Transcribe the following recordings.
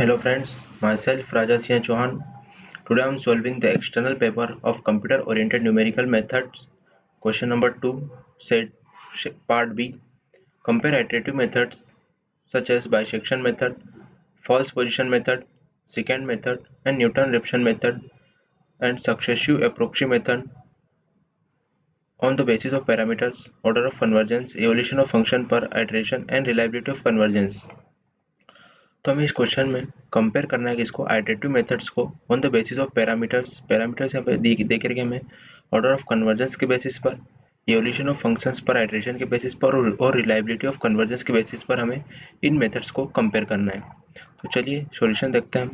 Hello friends, myself Raja Sian Chauhan. Today I am solving the external paper of computer oriented numerical methods. Question number 2, set part B. Compare iterative methods such as bisection method, false position method, secant method and Newton-Raphson method and successive approximation method on the basis of parameters, order of convergence, evolution of function per iteration and reliability of convergence. तो हमें इस question में compare करना है कि इसको iterative methods को on the basis of parameters यहाँ पे देख रहे हमें ऑर्डर ऑफ कन्वर्जेंस के बेसिस पर, इवोल्यूशन ऑफ फंक्शंस पर आइटरेशन के बेसिस पर और रिलायबिलिटी ऑफ कन्वर्जेंस के बेसिस पर हमें इन मेथड्स को कंपेयर करना है। तो चलिए सॉल्यूशन देखते हैं हम।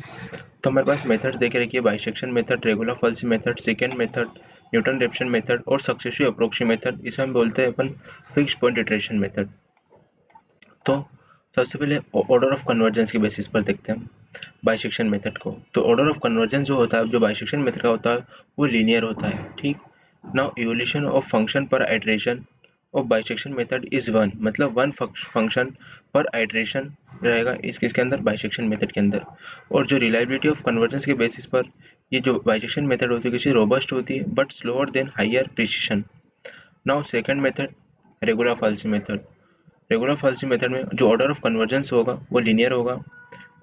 तो हमारे पास मेथड्स देख रखिए, bisection method, regular falsi method, second method, Newton Raphson method और सक्सेसिव अप्रोक्सी मेथड। इसे हम बोलते हैं अपन फिक्स्ड पॉइंट इटरेशन मेथड। तो सबसे पहले ऑर्डर ऑफ कन्वर्जेंस के बेसिस पर देखते हैं बाइसेक्शन मेथड को। तो ऑर्डर ऑफ कन्वर्जेंस जो होता है, जो बाइसेक्शन मेथड का होता है, वो लीनियर होता है। ठीक, now evolution of function per iteration of bisection method is one, मतलब वन फंक्शन पर आइटरेशन रहेगा इसके अंदर, बाइसेक्शन मेथड के अंदर। और जो रिलायबिलिटी ऑफ कन्वर्जेंस के बेसिस पर ये जो बाइसेक्शन मेथड होती है किसी रोबस्ट होती है but slower then higher precision. Now second method, regular falsi method. Regular falsi method में जो ऑर्डर ऑफ कन्वर्जेंस होगा वो लीनियर होगा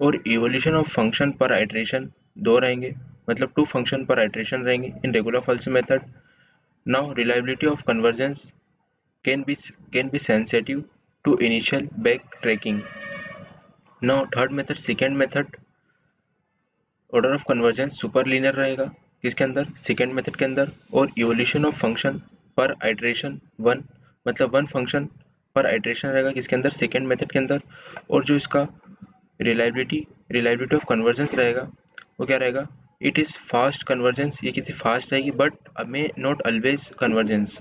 और evolution of function per iteration दो रहेंगे, मतलब टू फंक्शन पर आइटरेशन रहेंगे in regular falsi method. Now reliability of convergence can be sensitive to initial backtracking. Now third method, second method, order of convergence super linear रहेगा किसके अंदर, second method के अंदर। और evolution of function per iteration one, मतलब one function per iteration रहेगा किसके अंदर, सेकेंड मेथड के अंदर। और जो इसका रिलायबिलिटी ऑफ कन्वर्जेंस रहेगा वो क्या रहेगा, इट इज़ फास्ट कन्वर्जेंस, ये किसी फास्ट रहेगी but may not always convergence,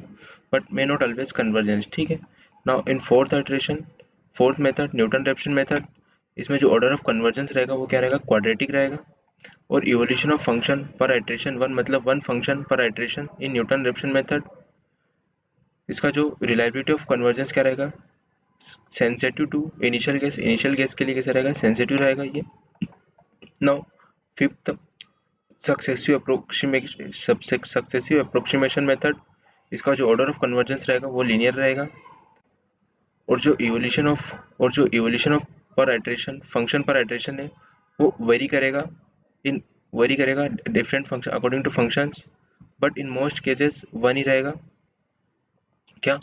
ठीक है। Now in fourth iteration, fourth method Newton Raphson method, इसमें जो ऑर्डर ऑफ कन्वर्जेंस रहेगा वो क्या रहेगा, क्वाड्रेटिक रहेगा। और evolution of function per iteration one, मतलब वन फंक्शन पर आइटरेशन इन न्यूटन-रेफसन मेथड। इसका जो रिलायबिलिटी ऑफ कन्वर्जेंस क्या रहेगा, सेंसिटिव टू इनिशियल गेस के लिए कैसे रहेगा, सेंसिटिव रहेगा ये। Now fifth, successive approximation method, इसका जो ऑर्डर ऑफ कन्वर्जेंस रहेगा वो लीनियर रहेगा। और जो evolution of per iteration, function per iteration है वो वेरी करेगा different function according to functions, but in most cases one ही रहेगा क्या,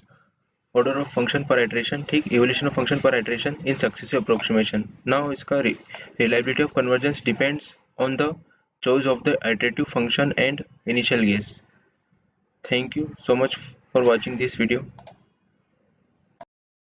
order of function per iteration, ठीक, evolution of function per iteration in successive approximation. Now इसका reliability of convergence depends on the choice of the iterative function and initial guess. Thank you so much for watching this video.